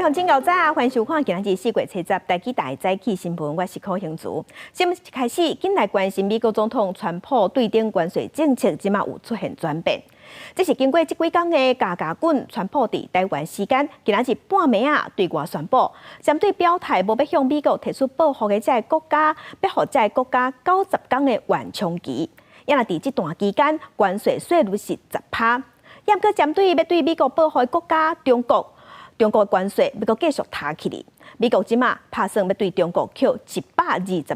乡亲，早，欢迎收看今日4月7日台记大早起新闻，我是柯兴竹。新闻一开始，紧来关心美国总统川普对顶关税政策，即马有出现转变。这是经过这几天的加滚，川普伫台湾时间今日半暝啊对外宣布，针对表态无要向美国提出报复的这个国家，要互这个国家90天的缓冲期。也若伫这段期间，关税税率是10%。也毋过针对要对美国报复的国家中国的关税要继续抬起哩。美国即马打算要对中国扣125%的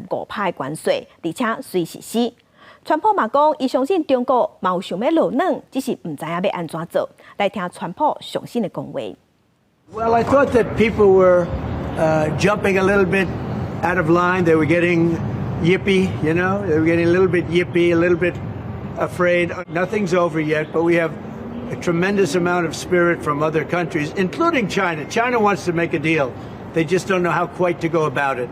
关税，而且随实施。川普嘛讲，伊相信中国嘛有想要落软，只是唔知影要安怎做。来听川普详细的讲话。Well, I thought that people were jumping a little bit out of line. They were getting yippy, you know. They were getting a little bit yippy, a little bit afraid. Nothing's over yet, but we have a tremendous amount of spirit from other countries, including China. China wants to make a deal. They just don't know how quite to go about it.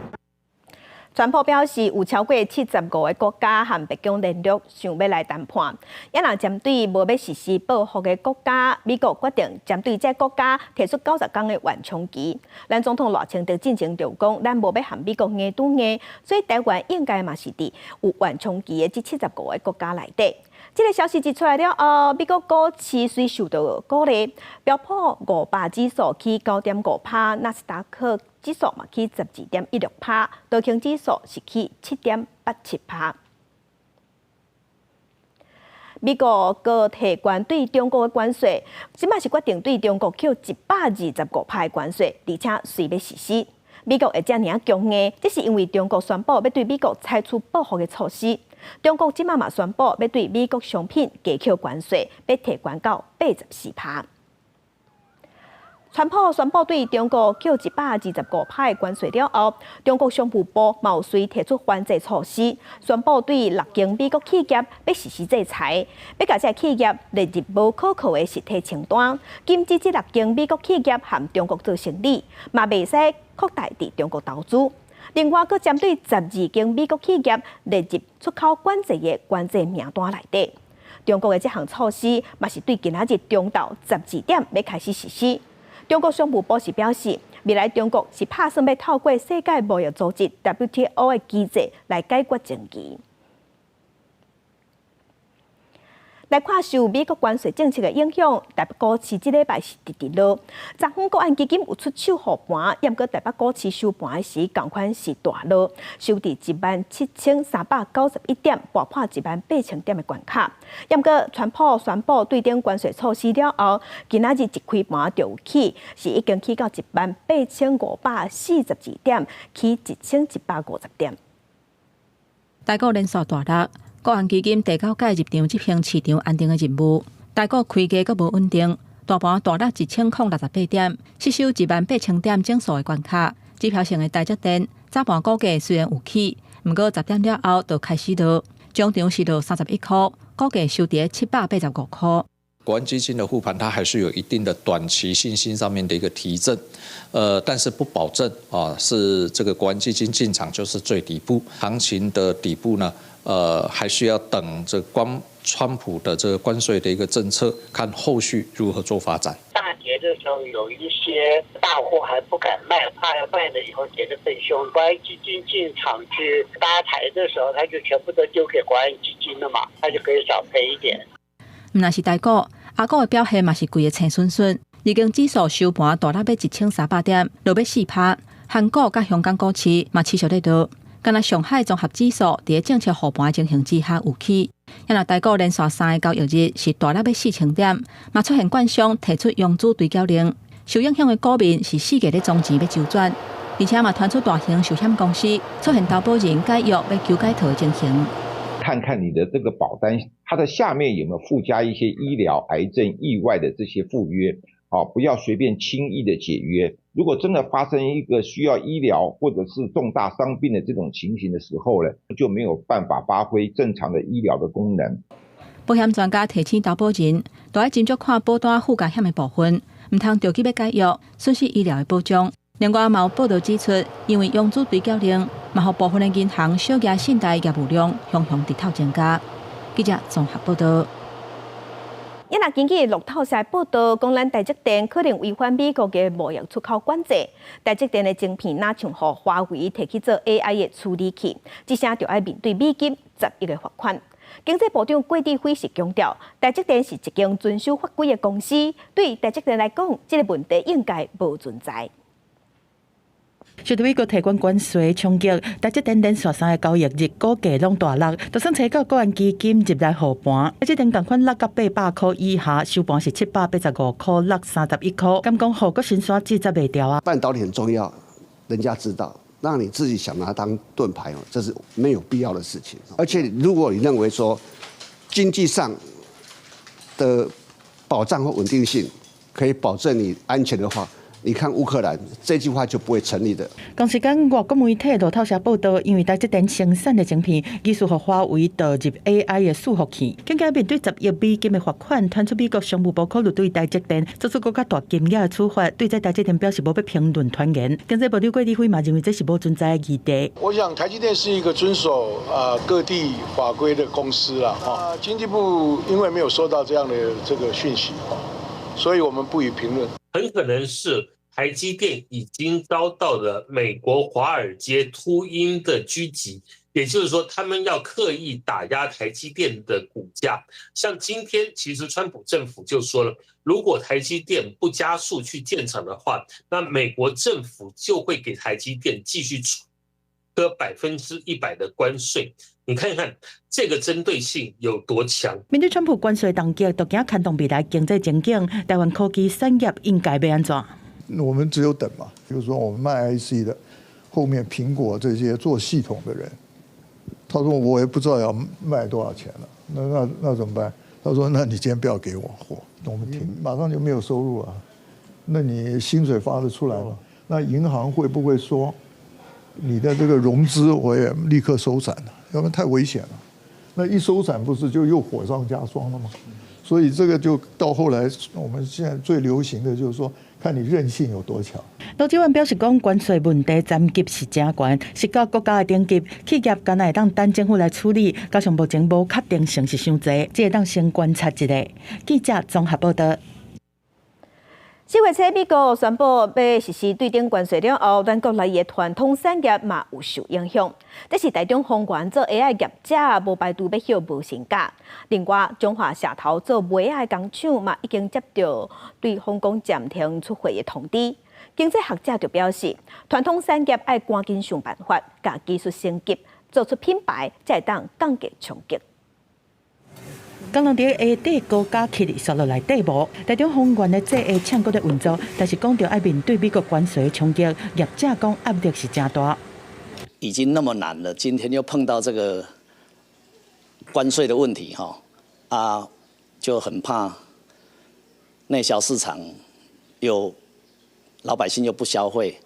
川普表示，有超过75个国家和北京联络，想要来谈判。也若针对无要实施报复的国家，美国决定针对这国家提出90天的缓冲期。咱总统赖清德进前就讲，咱无要和美国硬拄硬，所以台湾应该嘛是伫有缓冲期的这75个国家内底。这个消息一出来了后，美国股市虽受到鼓励，标普500指数起9.5%，纳斯达克指数嘛起12.16%，道琼指数是起7.87%。美国搁提关对中国的关税，即马是决定对中国扣125%的关税，而且随要实施。美国会这样强硬，这是因为中国宣布要对美国采取报复的措施。中国即马嘛宣布要对美国商品加扣关税，要提关到84%。川普宣布对中国扣125%的关税了后，中国商务部嘛有随提出反制措施，宣布对6间美国企业要实施制裁，要甲这企业列入无可靠的实体清单，禁止这6间美国企业和中国做生意，嘛袂使扩大伫中国投资。另外，佮针对12间美国企业列入出口管制的关税名单内底。中国的这项措施嘛是对今仔日中昼12点要开始实施。中国商务部是表示，未来中国是打算要透过世界贸易组织 WTO 的机制来解决争议。来看受美国关税政策的影响，台北股市这礼拜是直落。昨昏国安基金有出手护盘，也毋过台北股市收盘时同款是大落，收伫17391点，跌破18000点的关卡。也毋过川普宣布对顶关税措施了后，今仔日一开盘就有起，是已经起到18542点，起1150点。台股连续大落。国安基金提高介入场执行市场安定的任务，台股开价阁无稳定，大盘大落1068点，失守18000点整数的关卡。指标性的台积电早盘股价虽然有起，不过10点了后就开始落，中场是落31块，股价收跌785块。国安基金的护盘，它还是有一定的短期信心上面的一个提振，但是不保证是这个国安基金进场就是最底部，行情的底部呢？还需要等这川普的这个关税的一个政策，看后续如何做发展。大跌的时候，有一些大户还不敢卖，怕要卖了以后跌得更凶。国安基金进场去搭台的时候，他就全部都丢给国安基金了嘛，他就可以少赔一点。若是台股，阿股的表现嘛是规个青顺顺，日经指数收盘大落要1300点，落要4%。韩股甲香港股市嘛持续在落。敢若上海综合指数伫政策护盘情形之下有起，也若台股连续3个交易日是大落要4000点，嘛出现券商提出融资追缴令，受影响的股民是4个咧总钱要周转，而且嘛传出大型寿险公司出现投保人解约要求解套的情形。看看你的这个保单，它的下面有没有附加一些医疗、癌症、意外的这些附约，不要随便轻易的解约。如果真的发生一个需要医疗或者是重大伤病的这种情形的时候呢，就没有办法发挥正常的医疗的功能。保险专家提醒投保人，都要斟酌看保单附加险的部分，唔通着急要解约，损失医疗的保障。另外，有报道指出，因为融资追缴令，嘛让部分的银行小额信贷业务量向直透增加。记者综合报道。因若根据路透社报道，讲咱台积电可能违反美国嘅贸易出口管制，台积电嘅晶片哪像互华为摕去做 AI 嘅处理器，即声就要面对美金10亿嘅罚款。经济部长郭志辉是强调，台积电是一间遵守法规嘅公司，对台积电来讲，这个问题应该无存在。受到美国提关关税冲击，台积电连续3个交易日股价拢大落，就算采购个人基金入来护盘，台积电同款落到800块以下，收盘是785块，落31块。敢讲好个心酸记载袂掉啊！半导体很重要，人家知道，让你自己想拿它当盾牌哦，这是没有必要的事情。而且如果你认为说经济上的保障和稳定性可以保证你安全的话，你看乌克兰这句话就不会成立的。同时间，外国媒体路透社报道，因为台积电生产的晶片技术和华为导入 AI 的伺服器，更加面对10亿美金的罚款，传出美国商务部考虑对台积电做出更加大金额的处罚。对这台积电表示无要评论传言。经济部长郭志辉嘛认为这是无存在的议题。我想台积电是一个遵守各地法规的公司啦，经济部因为没有收到这样的这个讯息，所以我们不予评论。很可能是台积电已经遭到了美国华尔街秃鹰的狙击，也就是说，他们要刻意打压台积电的股价。像今天，其实川普政府就说了，如果台积电不加速去建厂的话，那美国政府就会给台积电继续科100%的关税。你看看这个针对性有多强？面对川普关税当局，都惊看动未来经济前景，台湾科技产业应该要安怎？我们只有等嘛，比如说我们卖 IC 的，后面苹果这些做系统的人，他说我也不知道要卖多少钱了，那怎么办？他说那你今天不要给我货，我们停，马上就没有收入啊。那你薪水发得出来吗？那银行会不会说你的这个融资我也立刻收伞了？要不然太危险了。那一收伞不是就又火上加霜了吗？所以这个就到后来，我们现在最流行的就是说，看你韧性有多强。罗志文表示讲，关税问题层级是真悬，是到国家的顶级，企业敢会当等政府来处理，加上目前无确定性是伤济，只会当先观察一下。记者综合报道。4月初，美国宣布要实施对顶关税了后，咱国内的传统产业嘛有受影响。这是台中丰原做 AI 业者无排除要休无薪假。另外，中华社头做鞋的工厂嘛已经接到对香港暂停出货的通知。经济学者就表示，传统产业要赶紧想办法，甲技术升级，做出品牌，才会当降低冲击。港人伫下底高价起跌，刷落来底部。台中丰原的这下抢购在运作，但是讲到要面对美国关税的冲击，业者讲压力是真大。已经那么难了，今天又碰到这个关税的问题，就很怕内销市场有老百姓又不消费。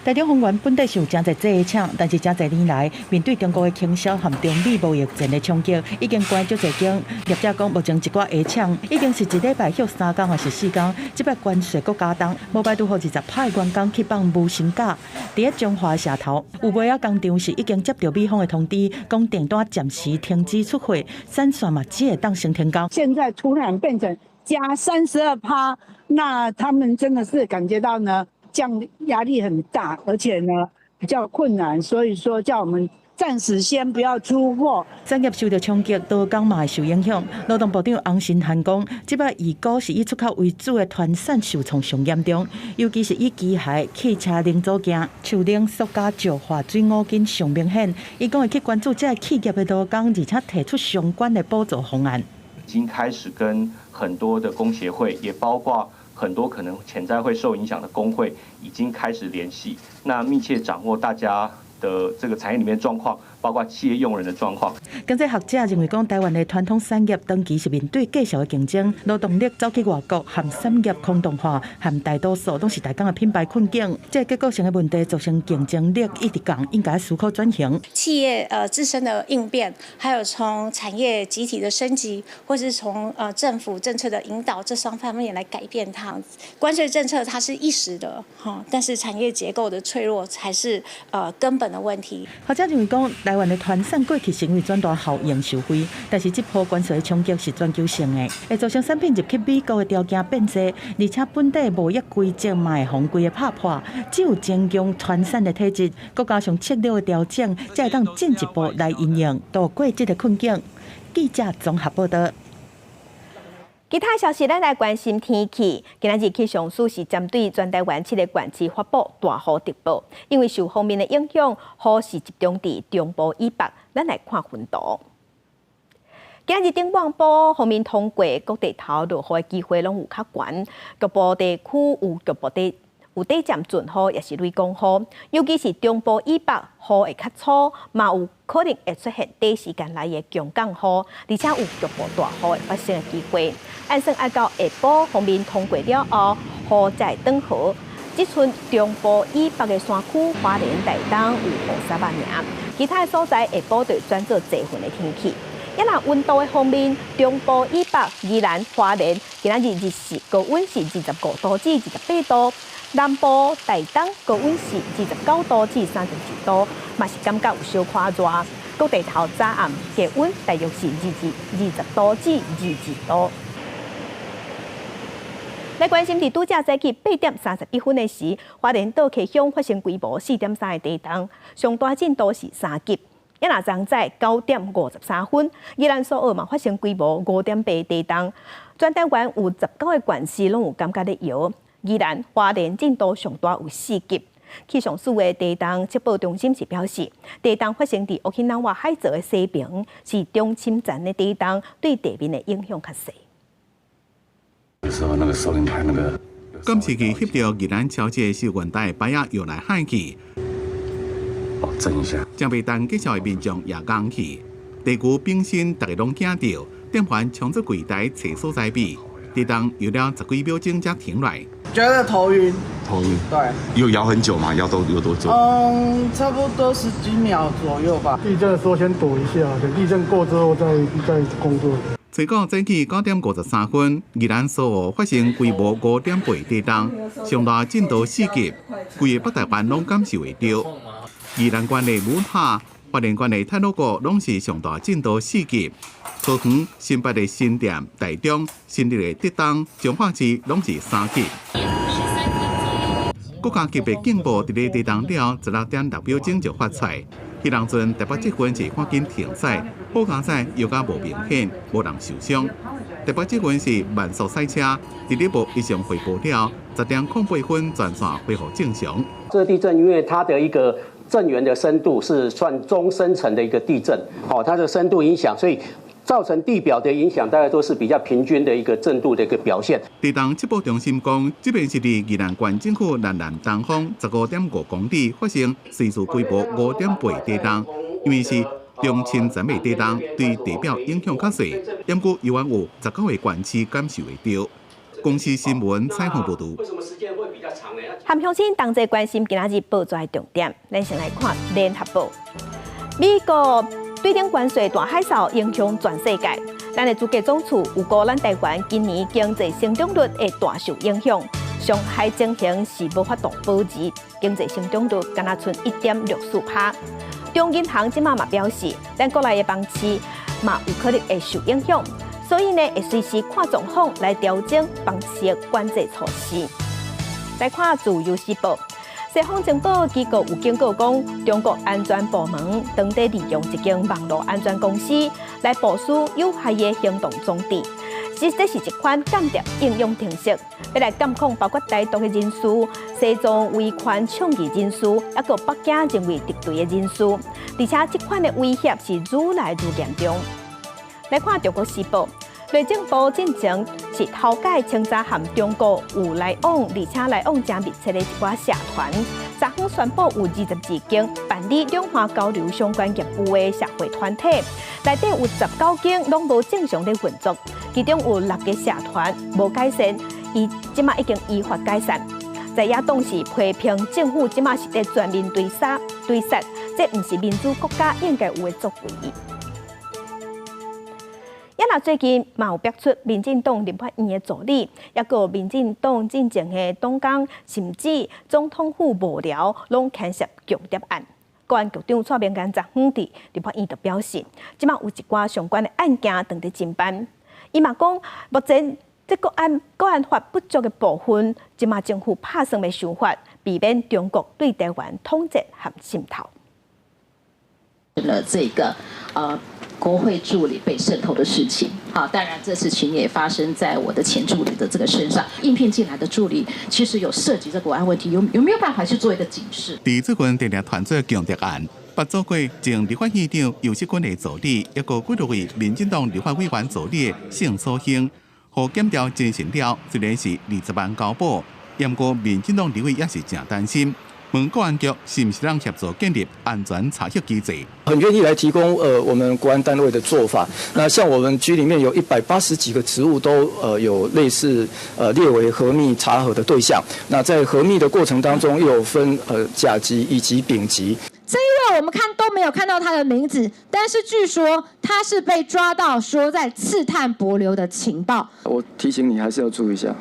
台中丰原本地是有真侪这下抢，但是真侪年来面对中国的倾销和中美贸易战的冲击，已经关足侪间。业者讲，目前一寡下抢已经是1礼拜休3天还是4天，这摆关税搁加重，无排除予20%的员工去放无薪假。伫咧中华社头，有卖仔工厂是已经接到美方的通知，讲订单暂时停止出货，产线嘛只会当先停工。现在突然变成加32%，那他们真的是感觉到呢，这样压力很大，而且呢比较困难，所以说叫我们暂时先不要出货。产业受到冲击，多工嘛会受影响。劳动部长洪新涵讲，即摆二股是以出口为主的团产受创上严重，尤其是以机械、汽车零组件、树冷、塑胶、石化、水五金上明显。伊讲会去关注这些企业的劳工，而且提出相关的补助方案。已经开始跟很多的工协会，也包括很多可能潜在会受影响的工会，已经开始联系，那密切掌握大家的这个产业里面状况，包括企业用人的状况。经济学者认为，讲台湾的传统产业长期是面对继续的竞争，劳动力走去外国，和产业空洞化，和大多数都是台港的品牌困境。这结构性的问题造成竞争力一直降，应该思考转型。企业自身的应变，还有从产业集体的升级，或是从政府政策的引导这双方面来改变它。关税政策它是一时的但是产业结构的脆弱才是根本的问题。学者认为讲，台湾的团扇过去成为转大效应受惠，但是这波关税的冲击是全球性的，会造成产品入去美国的条件变多，而且本地贸易规则嘛会防规的拍破，只有增强团扇的体质，再加上策略的调整，才会当进一步来应用度过这个困境。记者综合报道。其他消息，咱来关心天气。今日气象署是针对全台湾7个县市发布大雨特报，因为受方面的影响，雨是集中伫中部以北。咱来看分图。今日顶广播方面通过各地头落雨的机会拢有较悬，局部地区有短暂阵雨，也是雷公雨，尤其是中部以北雨会较粗，嘛有可能会出现短时间内的强降雨，而且有局部大雨会发生的机会。按算按到下晡方面通过了后，雨才会转好。即阵中部以北的山区、花莲、台东有雨300尔，其他的所在下晡就会转做多云的天气。一若温度的方面，中部以北、宜兰、花莲今仔日日时高温是25度至28度。南部、台东高温是29度至32度，嘛是感觉有小可热。各地头早暗低温大约是20度至22度。来关心伫拄则早起8点31分的时，花莲岛溪乡发生规模4.3的地震，上大震度是3级。一若昨在9点53分，宜兰所澳嘛发生规模5.8的地震，全台湾有19个县市拢有感觉咧摇。宜兰、花莲震度上大有4级。气象署的地震测报中心是表示，地震发生伫奥克兰外海泽的西平，是中侵站的地震，对地面的影响较细。有时候那个收银台那个。今次去翕到宜兰超市受源带摆啊摇来喊去，震一下。将被单介绍的民众也讲去，地区本身大家拢惊到，电环冲出柜台找所在比。地震摇了10几秒钟才停来，觉得头晕。头晕。对。有摇很久吗？摇多久？差不多10几秒左右吧。地震的时候先躲一下，等地震过之后再工作。最早早起9点53分，宜兰所澳发生规模5.8地震，上大震度4级，规个北台湾拢感受会到。宜兰县的武塔、花莲县的太鲁阁拢是上大震度4级。桃园、新北的新店、台中、新竹的竹东、彰化市拢是3级。国家级别警报伫咧地震了16点6秒钟就发出，迄当阵台北积分是赶紧停赛，好加赛又甲无明显，无人受伤。台北积分是慢速赛车，伫咧无异常回报了10点08分全线恢复正常。这个地震因为它的一个震源的深度是算中深层的一个地震，它的深度影响，所以造成地表的影响，大概都是比较平均的一个震度的一个表现。地震测报中心讲，这边是伫宜兰县政府南东方15.5公里发生时速规模5.8地震，因为是中侵前的地震，对地表影响较细，不过依然有19个县市感受会到。公司新闻采访报道。为什么时间会比较长呢？含乡亲同齐关心今仔日报纸的重点，咱先来看联合报。美国对顶关税大海啸影响全世界，咱的主计总处预估咱台湾今年经济成长率会大受影响。上海情形是无法度保持，经济成长率敢若剩1.64%。中银行即马嘛表示，咱国内的房市嘛有可能会受影响，所以呢会随时看状况来调整房市的管制措施。来看自由时报。西方情报机构有警告讲，中国安全部门当地利用一间网络安全公司来部署有害的行动装置。这是一款间谍应用程式，要来监控包括歹毒的人士、西藏维权倡议人士，还有北京认为敌对的人士。而且这款的威胁是愈来愈严重。来看中国时报。内政部进前是头解清查和中国有来往，而且来往真密切的一寡社团。昨昏宣布有22间办理两岸交流相关业务的社会团体，内底有19间拢无正常的运作，其中有6个社团无改善，即马已经依法解散。在野党是批评政府即马是在全面对杀，这不是民主国家应该有的作为。最近嘛有逼出民进党立法院的助理，也有民进党进前的党工，甚至总统府幕僚，拢牵涉强谍案。公安局长蔡明干昨昏伫立法院就表示，即马有一寡相关的案件正在侦办。伊嘛讲，目前这国安法不足的部分，即马政府拍算要修法，避免中国对台湾统战和渗透。了这个国会助理被渗透的事情，好，当然这事情也发生在我的前助理的这个身上。应聘进来的助理其实有涉及这国安问题，有没有办法去做一个警示？伫最近电力团队强调案，八组过前立法院长游锡堃的助理，一个几多位民进党立法委员助理性所兴，互检调进行了，虽然是20万交保，不过民进党立委也是真担心。问公安局是不是让协助建立安全查核机制？很愿意来提供我们国安单位的做法。那像我们局里面有180几个职务都有类似列为核密查核的对象。那在核密的过程当中，又有分甲级以及丙级。这一位我们都没有看到他的名字，但是据说他是被抓到说在刺探帛琉的情报。我提醒你还是要注意一下。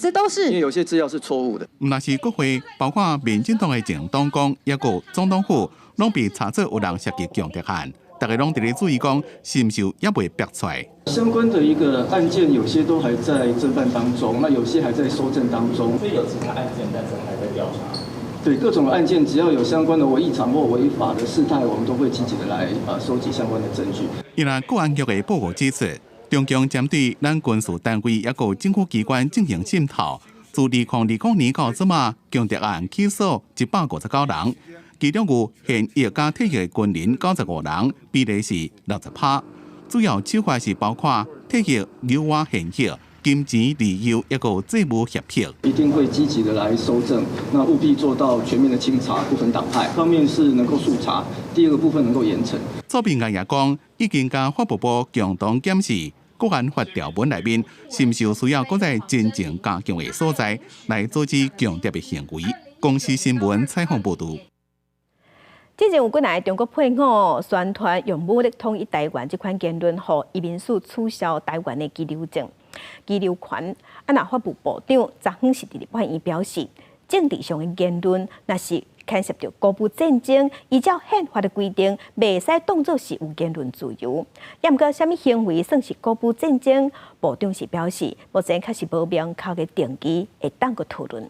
这都是因为有些资料是错误的。那是国会，包括民进党的前党工，也有总统府，拢被查出有人涉及强盗案。大家拢伫咧注意讲，是不是也未逼出来？相关的一个案件，有些都还在侦办当中，那有些还在搜证当中。所以有其他案件，但是还在调查。对各种案件，只要有相关的违常或违法的事态，我们都会积极的来收集相关的证据。依然公安局的报告指出，中共针对咱军事单位也有政府机关进行渗透。自2020年到即马，强盗案起诉159人，其中有现役加退役的军人95人，比例是60%。主要手法是包括退役、留外现役、金钱利诱，也有债务协trợ。一定会积极的来搜证，那务必做到全面的清查，不分党派。方面是能够速查，第二个部分能够严惩。作辩人也讲，已经甲法务部共同检视国安法条文内面，是不是有需要搁在真正加强的所在，来阻止强盗的行为。公司新闻采访报道。之前有几来中国配偶宣传用武力统一台湾这款言论，互移民署取消台湾的居留证、居留权。那法务部长昨昏是伫立法院表示，政治上的言论那是牵涉到国父战争，依照宪法的规定，袂使当作是有言论自由。也毋过，什么行为算是国父战争？部长是表示，目前确实无明确的定义，会当个讨论。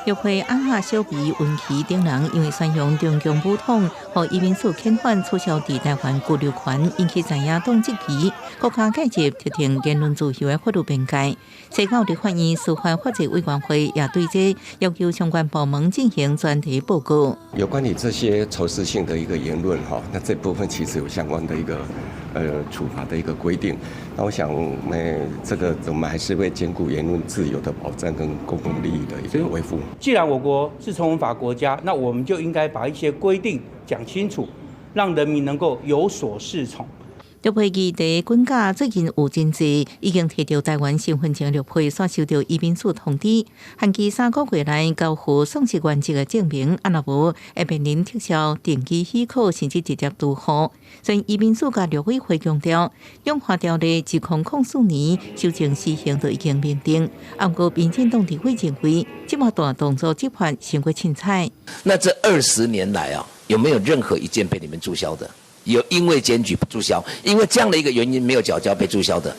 约会安华小皮文琪等人因为宣扬中共武统，和移民署遣返取消伫台湾居留权，引起在野党质疑。国家介入特定言论自由的法律边界。西九立法院司法法制委员会也对这要求相关部门进行专题报告。有关于这些仇视性的一个言论哈，那这部分其实有相关的一个处罚的一个规定。那我想，这个我们还是会兼顾言论自由的保障跟公共利益的一个维护。既然我国是从文法国家，那我们就应该把一些规定讲清楚，让人民能够有所适从。陆配议题军假最近有真济，已经摕到台湾身份证陆配所收到移民署通知，限期3个月内交付丧失原籍的证明，若无会面临撤销定期许可，甚至直接除户。所以移民署甲陆委会强调，用化条例自2004年修正施行就已经明定，不过民进党立委认为，这么大动作执法太过凊彩。那这20年来啊，有没有任何一件被你们注销的？有因为检举不注销，因为这样的一个原因没有缴交被注销的，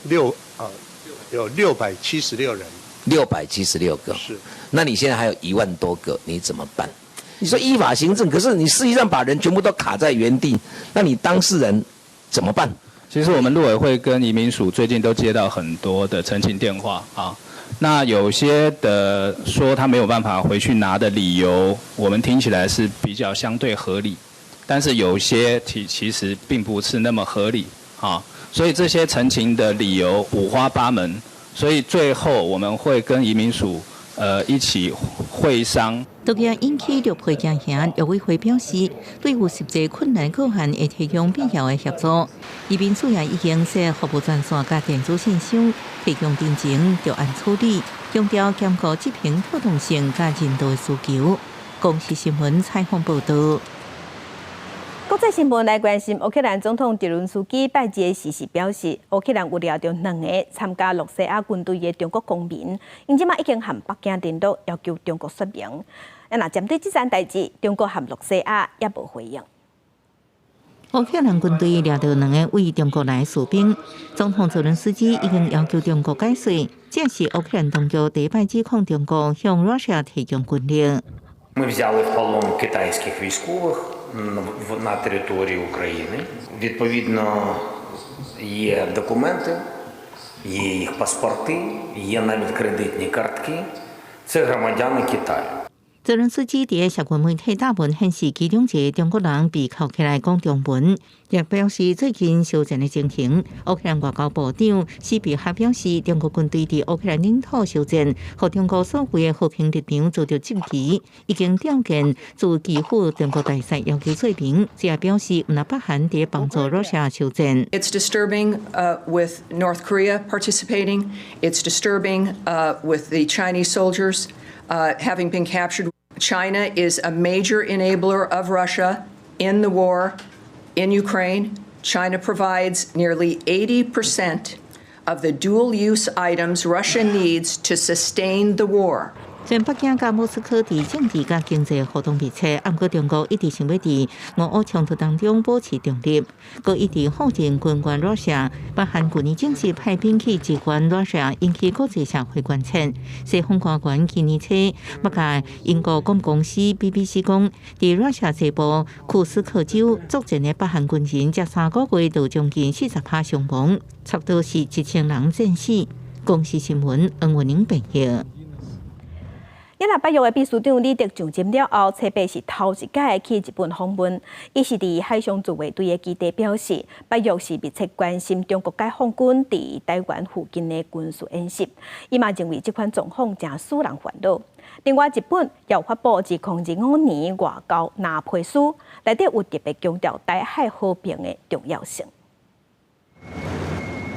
有676人，676个。是，那你现在还有1万多个，你怎么办？你说依法行政，可是你实际上把人全部都卡在原地，那你当事人怎么办？其实我们陆委会跟移民署最近都接到很多的陈情电话啊，那有些的说他没有办法回去拿的理由，我们听起来是比较相对合理。但是有些其实并不是那么合理啊，所以这些陈情的理由五花八门，所以最后我们会跟移民署一起会商。都也引起陆配惊吓，陆委会表示，对有实际困难个案会提供必要的协助。移民署也已经设服务专线甲电子信箱，提供定情就案处理，强调兼顾执行妥当性甲人道的需求。公视新闻采访报道。国际新闻来关心，乌克兰总统泽伦斯基拜节时表示，乌克兰有料到2个参加洛西亚军队的中国公民，因即马已经和北京领导要求中国说明。那针对这件代志，中国和洛西亚也无回应。乌克兰军队掠到2个为中国来士兵，总统泽伦斯基已经要求中国解释，这是乌克兰当局第一摆指控中国向罗西亚提供军力。Ми взяли в полон китайських військових на території України. Відповідно, є документи, є їх паспорти, є навіть кредитні картки. Це громадяни Китаю. 泽伦斯基伫社群媒体答问显示，其中一个中国人被铐起来讲中文，也表示最近烧战的情形。乌克兰外交部长斯皮哈表示，中国军队伫乌克兰领土烧战，和中国所谓的和平立场遭到质疑，已经条件自基辅中国大使要求说明。这也表示，唔那北韩伫帮助罗西亚烧战。It's disturbing with North Korea participating. It's disturbing with the Chinese soldiers having been captured. China is a major enabler of Russia in the war in Ukraine. China provides nearly 80% of the dual-use items Russia needs to sustain the war. 虽然北京甲莫斯科伫政治甲经济互动密切，不过中国一直想要伫俄乌冲突当中保持中立，佮一直否认军援罗西亚。北韩去年正式派兵去支援罗西亚，引起国际社会关切。西方官员今年初，目前英国广播公司 BBC 讲，伫罗西亚西部库斯克州作战的北韩军人，才3个月就将近40%伤亡，差不多是1000人战死。公视新闻恩文宁报道。伊那8月的秘书长李德上任了后，车伯是头一届去日本访问。伊是伫海上自卫队的基地表示，8月是密切关心中国解放军伫台湾附近的军事演习。伊嘛认为这款状况正使人烦恼。另外，日本也发布2025年外交拿配书，内底有特别强调台海和平的重要性。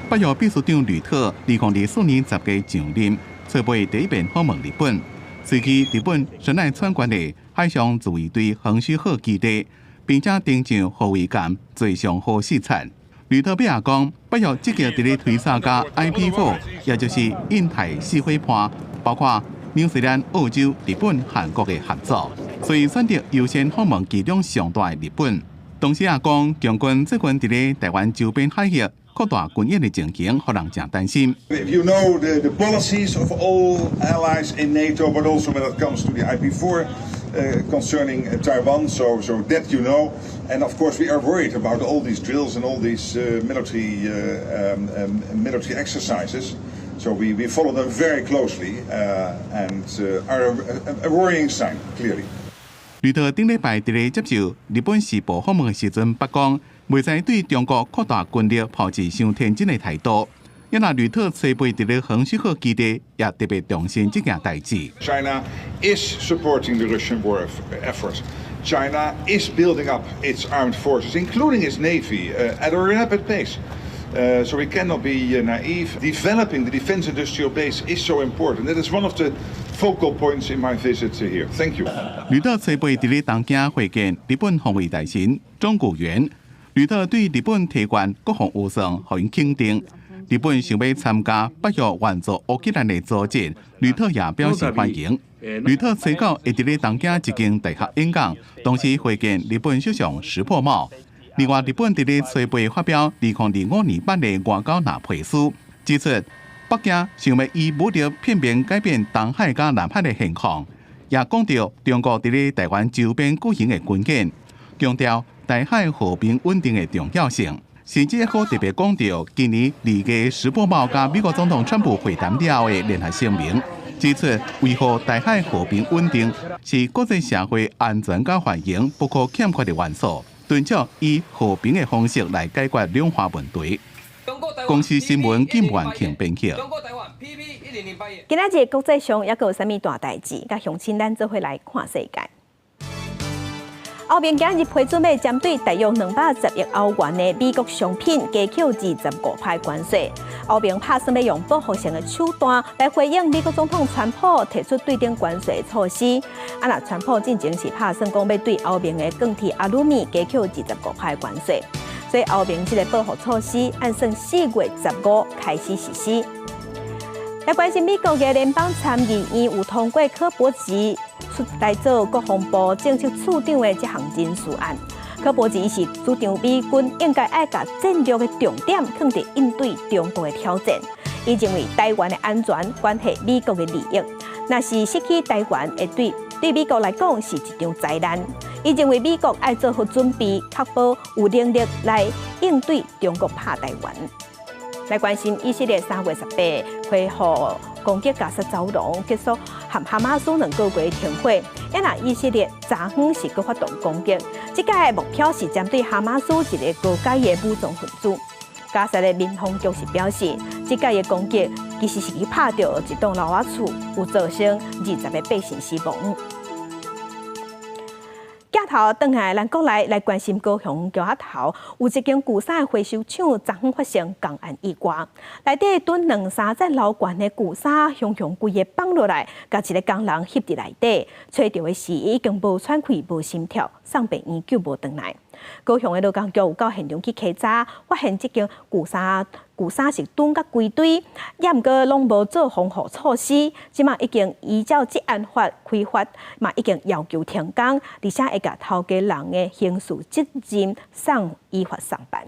8月秘书长吕特2024年10月上任，车伯第一遍访问日本。随去日本神奈川县的海上自卫队横须贺基地，并且登上护卫舰坐上好视察。吕特表也讲，8月积极伫咧推参加 IP4， 也就是印太4伙伴，包括纽西兰、澳洲、日本、韩国的合作，所以选择优先访问其中上大的日本。同时也讲，强军最近伫咧台湾周边海域扩大军演的情形，让人真担心。If you know the policies of all allies in NATO, but also when it comes to the IP4 concerning Taiwan, so that you know. And of course, we are worried about all these drills and all these military exercises. So we follow them very closely and are a worrying sign, clearly. 吕特顶礼拜伫咧接受日本时报访问的时阵，捌讲袂使对中国扩大军力抱持伤天真的态度。因那吕特车飞伫咧横须贺基地，也特别重视这件代志。China is supporting the Russian war effort. China is building up its armed forces, including its navy, at a rapid pace. So we cannot be naive. Developing the defense industrial base is so important. That is one of the focal points in my visit here. Thank you. 吕特车飞伫咧东京会见日本防卫大臣中谷元。吕特对日本提悬国防预算，予因肯定。日本想要参加8月援助乌克兰的组织，吕特也表示欢迎。吕特随后会伫咧东京一间大学演讲，同时会见日本首相石破茂。另外，日本伫咧吹背发表2025年版的外交拿配书，指出北京想要以武力片面改变东海甲南海的现况，也讲到中国伫咧台湾周边举行的军演，强调台海和平稳定的重要性。甚至还特别讲到今年2月石破茂甲美国总统川普会谈了后的联合声明，指出维护台海和平稳定是国际社会安全甲繁荣不可欠缺的元素，敦促以和平的方式来解决两岸问题。公司新闻金万庆编辑。今仔日国际上还有啥物大代志？甲乡亲咱做伙来看世界。后面今日批准要针对大约210亿欧元的美国商品加扣25%关税。后面打算要用报复性的手段来回应美国总统川普提出对顶关税措施。那川普进前是打算讲要对后面的钢铁、阿鲁米加扣25%关税，所以后面这个报复措施按算4月15开始实施。来关心美国的联邦参议院有通过柯博吉出来做国防部政策处长的这项人事案。柯博吉是主张美军应该爱把战略的重点放在应对中国的挑战。伊认为台湾的安全关系美国的利益，若是失去台湾，会对美国来讲是一场灾难。伊认为美国爱做好准备，确保有能力来应对中国拍台湾。来关心以色列3月18日恢复攻击加沙走廊，结束和哈马斯2个月停火。那以色列昨昏是搁发动攻击，这届的目标是针对哈马斯一个高阶的武装分子。加沙的民防局是表示，这届的攻击其实是去拍到一栋老瓦厝，有造成20个百姓死亡。镜头转来，咱国内来关心高雄桥仔头有一间旧衫回收厂昨昏发生公安意外，内底囤2-3层楼高的旧衫，熊规个放落来，甲一个工人翕伫内底，找到的是已经无喘气、无心跳，送病院救无回来。高雄的劳工局有到现场去稽查，发现这间旧衫是囤甲规堆，也毋过拢无做防护措施，即马已经依照治安法开发，嘛已经要求停工，而且会甲头家人的刑事责任送依法上班。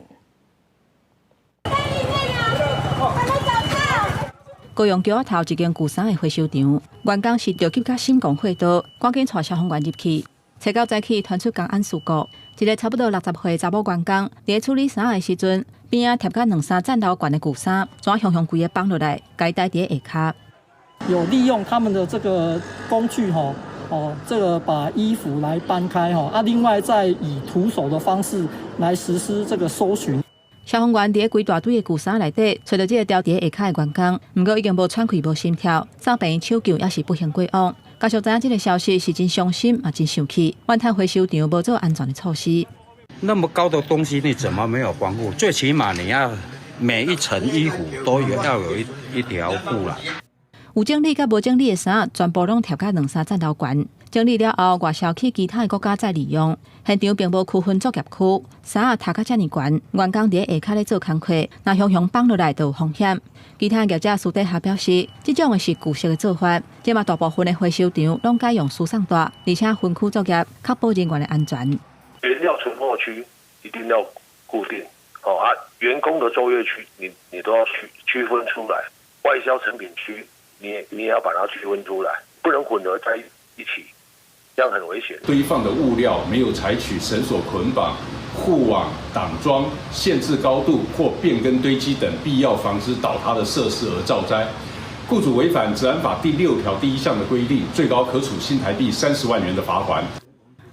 高雄桥仔头一间旧衫的回收场，员工是着急甲心狂火刀，赶紧带消防员入去。找到早起传出公安事故，一个差不多60岁查某员工，伫处理衫的时阵，边仔贴甲2-3层楼高的旧衫，怎熊规个放落来，该戴伫下骹。有利用他们的这个工具这个把衣服来搬开另外再以徒手的方式来实施这个搜寻。消防员伫规大堆的旧衫内底，找到这个掉伫下骹的员工，不过已经无喘气、无心跳，送病院抢救也是不幸过往。家属知影这个消息是真伤心，也真生气。万滩回收场无做安全的措施。那么高的东西你怎么没有防护？最起码你要每一层衣服都要有一条布啦。有整理甲无整理的衫，全部拢贴甲2-3层楼悬。整理了后，外销去其他的国家再利用。现场并无区分作业区，衫踏甲遮尔悬，员工伫下骹咧做工课，若熊放落来就有风险。其他业者私底下表示，这种的是旧式的做法，即马大部分的回收场拢改用输送带，而且分区作业，确保人员的安全。原料存货区一定要固定，员工的作业区你都要区分出来，外销成品区你也要把它区分出来，不能混合在一起，这样很危险。堆放的物料没有采取绳索捆绑、护网、挡桩、限制高度或变更堆积等必要防止倒塌的设施而造灾，雇主违反《治安法》第6条第1项的规定，最高可处新台币30万元的罚款。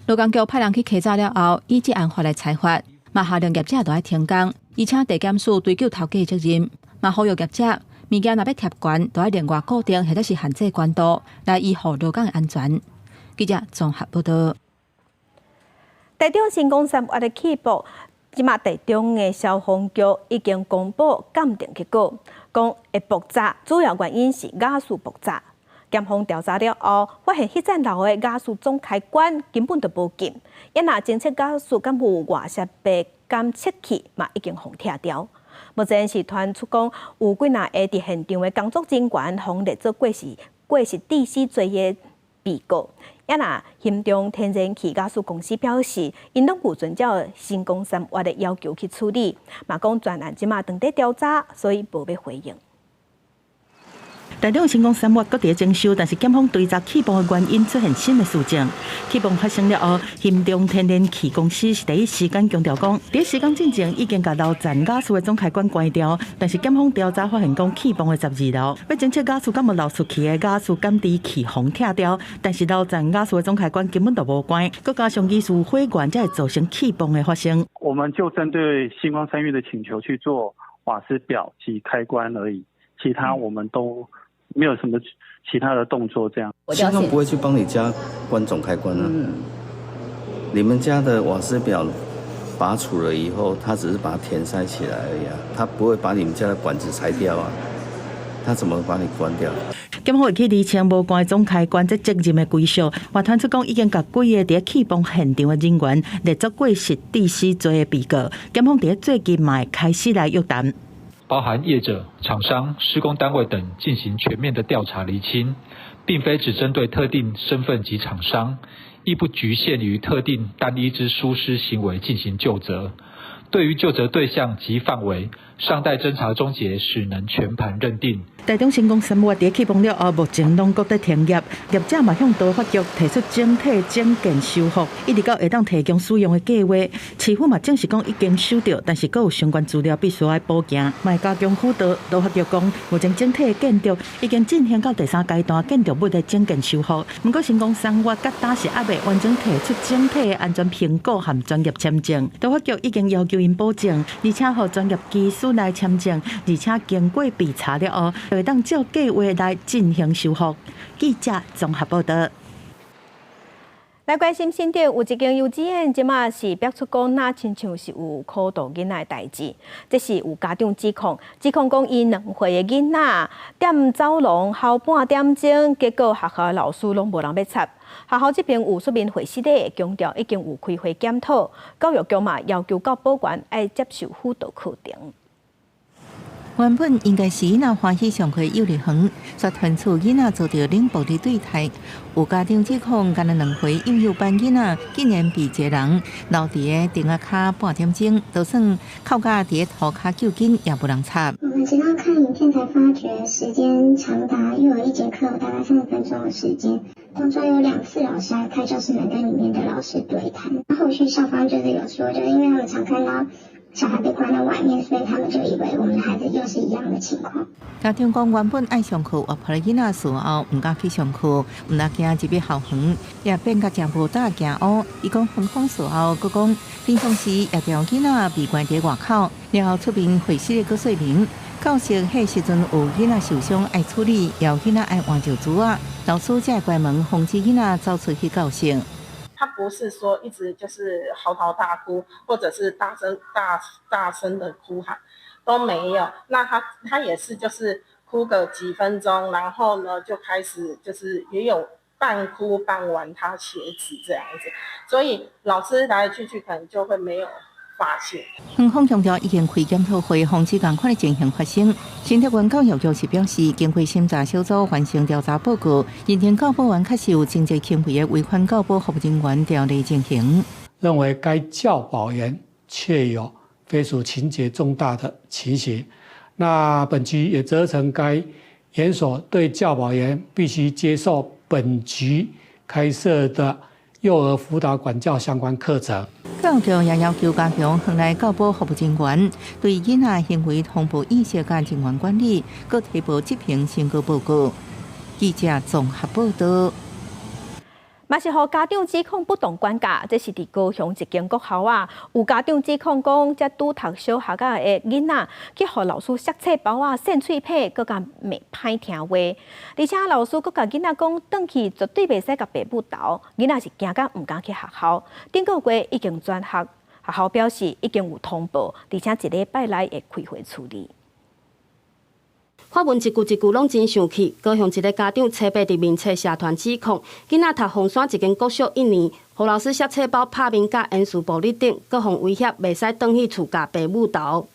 劳工局派人去稽查了后，以治安法来裁罚，嘛下令业者都要停工，而且地检署追究头家的责任，嘛呼吁业者物件若要贴悬，都要另外固定或者是限制悬度，来维护劳工的安全。记者综合报道。台中新光3月的起步，即马台中的消防局已经公布鉴定结果，讲会爆炸主要原因是瓦斯爆炸。检方调查了后，发现迄层楼的瓦斯总开关根本就无紧，也若侦测瓦斯敢有外设备监测器嘛已经互拆掉。目前是传出讲有几若个伫现场的工作人员，互列做过失致死罪的被告。也若新中天然气瓦斯公司表示，因拢有遵照新光3月的要求去处理，嘛讲专案即马正在调查，所以无要回应。台中新光3月搁伫征收，但是检方追查起爆的原因出现新的事情。起爆发生了后，新中天然气公司是第一时间强调讲，第一时间进前已经把楼层瓦斯的总开关关掉，但是检方调查发现讲，起爆的12楼要侦测瓦斯敢有漏出去的瓦斯感知器互拆掉，但是楼层瓦斯的总开关根本就无关，搁加上技术火源，才会造成起爆的发生。我们就针对新光3月的请求去做瓦斯表及开关而已，其他我们都没有什么其他的动作，这样。新光不会去帮你加关总开关啊。你们家的瓦斯表拔除了以后，他只是把它填塞起来而已啊，他不会把你们家的管子拆掉啊，他怎么把你关掉？检方会去厘清无关总开关这责任的归属，话传出讲已经甲几个伫起崩现场的人员列作过失致死罪的被告，检方伫最近嘛开始来约谈，包含业者、厂商、施工单位等进行全面的调查厘清，并非只针对特定身份及厂商，亦不局限于特定单一之疏失行为进行究责。对于究责对象及范围，尚待侦查终结时能全盘认定。台中成功3月伫起崩了后，目前拢搁在停业，业者嘛向桃法局提出整体整建修复，一直到会当提供使用的计划。市府嘛证实讲已经收到，但是搁有相关资料必须要补件，卖加强辅导。桃法局讲，目前整体建筑已经进行到第3阶段建筑物的整建修复，不过成功3月甲当时还未完整提出整体的安全评估和专业签证。桃法局已经要求因保证，而且和专业技术来签证，而且经过备查了后，会当照计划来进行修复。记者综合报道。来关心新竹有一间幼稚园，即马是爆出讲那亲像是有苦毒囡仔的代志，这是有家长指控讲伊2岁的囡仔踮走廊后半点钟，结果学校的老师拢无人要插。学校这边有说明会室内强调已经有开会检讨，教育局嘛要求到保官要接受辅导课程。原本应该是囡仔欢喜上课幼儿园，却传出囡仔遭到冷暴力对待。有家长指控，干了2岁幼幼班囡仔竟然被一个人留伫个顶下骹半点钟，就算靠架伫涂骹救紧，也无人插。我们直到看影片才发觉，时间长达又有1节课有大概30分钟的时间，当中有2次老师还开教室门跟里面的老师对谈。后续校方就是有说，就是因为他们常看到小孩被关在外面，所以他们就以为我们的孩子又是一样的情况。家长讲原本爱上课，活泼的囡仔事后唔敢去上课，唔但惊入去校园，也变甲真无大行乌。伊讲分空事后，佮讲平常时也条囡仔被关伫外口，然后出面会室个说明。教室迄时阵有囡仔受伤爱处理，要囡仔爱换尿珠啊，老师才会关门防止囡仔走出去教室。他不是说一直就是嚎啕大哭，或者是大声的哭喊，都没有。那他也是就是哭个几分钟，然后呢就开始就是也有半哭半玩他鞋子这样子，所以老师来来去去可能就会没有发现。园方强调已经开检讨会，防止同款的情形发生。新竹县教育局是表示，经过审查小组完成调查报告，认定教保员确实有经济行为的违反教保服务人员条例进行，认为该教保员确有非属情节重大的情形。那本局也责成该园所对教保员必须接受本局开设的幼儿辅导管教相关课程。教育局也要求加强园内教保服务人员对囡仔行为通报意识甲人员管理，佮提报执行成果报告。记者综合报道。嘛是互家长指控不当管教，这是伫高雄一间国校啊，有家长指控讲，这拄读小学的囡仔去互老师削册包啊、扇喙皮，佮甲骂歹听话，而且老师佮甲囡仔讲，转去绝对袂使甲爸母斗，囡仔是惊甲唔敢去学校。顶个月已经转学，学校表示已经有通报，而且1礼拜内会开会处理。发文一句一句拢真生气。高雄一个家长册爸伫面册社团指控，囡仔读凤山一间国小1年，互老师削册包、拍面甲言辞暴力等，各项威胁，袂使转去厝甲爸母斗。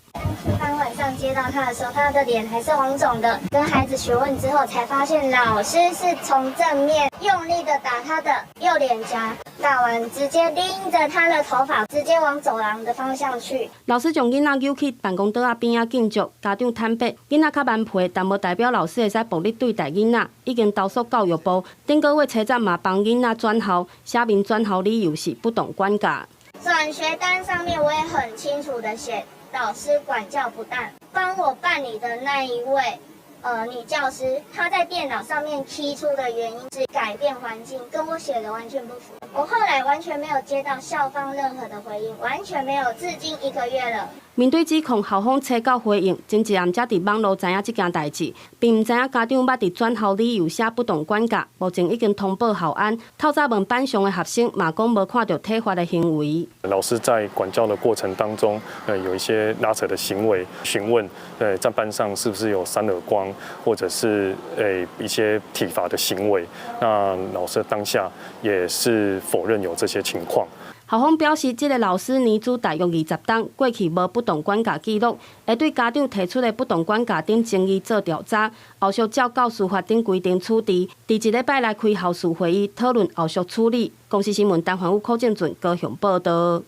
当晚上接到他的时候，他的脸还是红肿的。跟孩子询问之后，才发现老师是从正面用力的打他的右脸颊，打完直接拎着他的头发，直接往走廊的方向去。老师将囡仔扭去办公桌边仔敬祝，家长坦白，囡仔较蛮皮，但无代表老师会使暴力对待囡仔，已经投诉教育部。顶个月车站嘛帮囡仔转校，写明转校理由是不懂管教。转学单上面我也很清楚的写。老师管教不当，帮我办理的那一位女教师，她在电脑上面提出的原因是改变环境，跟我写的完全不符。我后来完全没有接到校方任何的回应，完全没有，至今1个月了。面对指控，校方催告回应，前一暗才伫网络知影这件代志，并唔知影家长捌伫转校理由写不当管教，目前已经通报校安。透早问班上的学生，嘛讲无看到体罚的行为。老师在管教的过程当中，有一些拉扯的行为，询问，在班上是不是有扇耳光，或者是一些体罚的行为。那老师当下也是否认有这些情况。校方表示，这个老师年资大约20档，过去无不当管教记录，会对家长提出的不当管教等争议做调查，后续照教师法等规定处置。第1礼拜来开校事会议，讨论后续处理。公视新闻陈环宇、柯建俊高雄报道。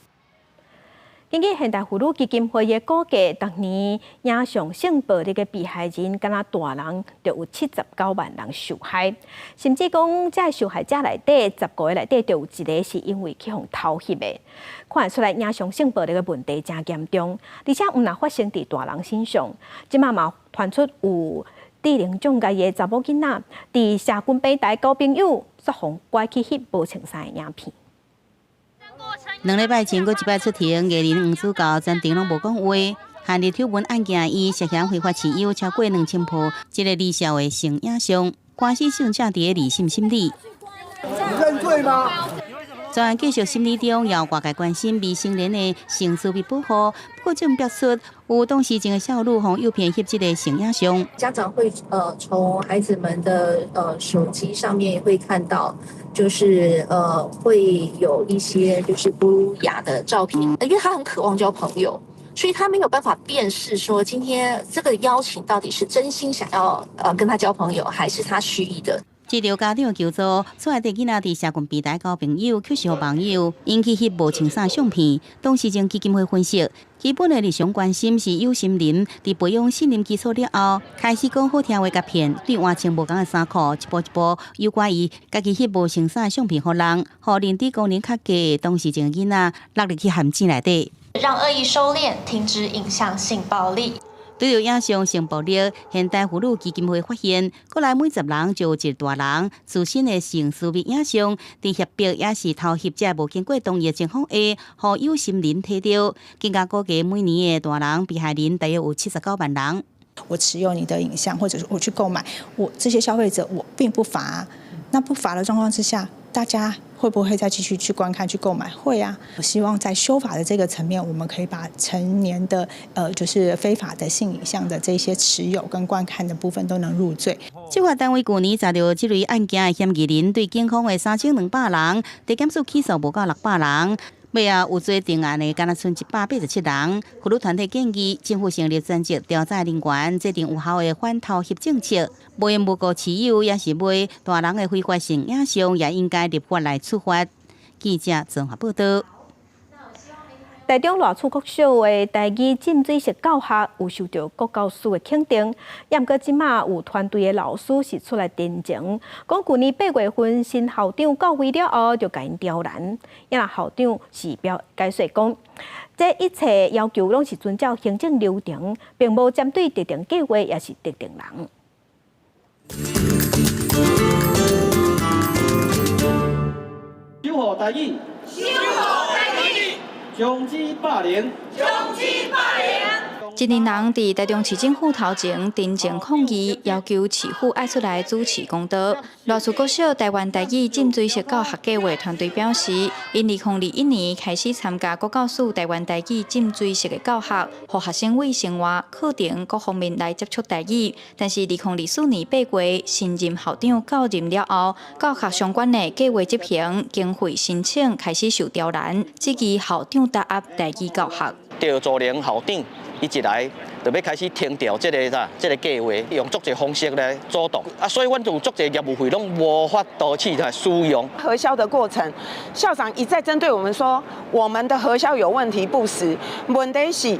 根据现代妇女基金会的估计，逐年影像性暴力的被害人，敢若大人就有79万人受害，甚至讲这受害者内底10个月内底就有1个是因为去互偷翕的，看得出来影像性暴力的问题真严重，而且毋但发生伫大人身上，即马嘛传出有智能障碍的查某囡仔，伫社群平台交朋友，说互拐去翕无穿衫的影片。2礼拜前，佫一摆出庭，艺人黄子佼暂定拢无讲话。限日挑文案件，伊涉嫌非法持有超过2000部这个离校的性影像，官司使用者伫个理性心理。认罪吗？专案继续审理中，要外界关心未成年的性私密保护。不过，证表出有当事情的少女互诱骗翕这个性影像。家长会从孩子们的手机上面会看到，就是会有一些就是不雅的照片，因为他很渴望交朋友。所以他没有办法辨识说今天这个邀请到底是真心想要跟他交朋友，还是他蓄意的。接到家长求助，出来的囡仔伫社群平台交朋友，却是互网友引起翕无穿衫相片。当时经基金会分析，基本的日常关心是有心人伫培养信任基础了后，开始讲好听话甲骗，对换穿无同的衫裤，一步一步诱拐伊家己翕无穿衫相片互人，互认知功能较低，当时经囡仔落入去陷阱内底。让恶意收敛，停止影像性暴力。对着影像性暴力，现代妇女基金会发现，国内每10人就有1个大人自身的性私密影像，伫翕壁也是偷翕者无经过同意的情况下，互有心人摕到。更加估计每年的大人被害人大约有79万人。我持有你的影像，或者是我去购买，我这些消费者我并不罚。那不罚的状况之下，大家会不会再继续去观看、去购买？会啊！我希望在修法的这个层面，我们可以把成年的就是非法的性影像的这些持有跟观看的部分都能入罪。执法单位去年查到这类案件的嫌疑人，对警方的3200人，地检署起诉无到600人。尾啊，有做定案的，敢若剩187人。妇女团体建议政府成立专职调查人员，制定有效的反偷翕政策。无缘无故持有，也是买大人的非法性影像，也应该立法来处罚。记者综合报道。台中赖厝国小的台语浸水式教学有受到国教师的肯定，也毋过即马有团队的老师是出来တင်情，讲去年8月份新校长到位了后，就甲因刁难。也那校长是解释讲，这一切要求拢是遵照行政流程，并无针对特定计划也是特定人。修好台语，修好台语。终止霸凌，终止霸凌。一年人伫台中市政府头前တင်情抗议，要求市府爱出来主持公道。赖厝国小台湾台语浸水式教学计划团队表示，因2021年开始参加国教署台湾台语浸水式的教学，互学生为生活、课程各方面来接触台语。但是2024年8月，新任校长到任了后，教学相关的计划执行、经费申请开始受刁难，质疑校长打压台语教学。调助连校长。伊一来就要开始停掉这个计划，用足侪方式来阻挡啊，所以阮就有足侪业务费拢无法度去来使用。核销的过程，校长一再针对我们说，我们的核销有问题不实。问题是，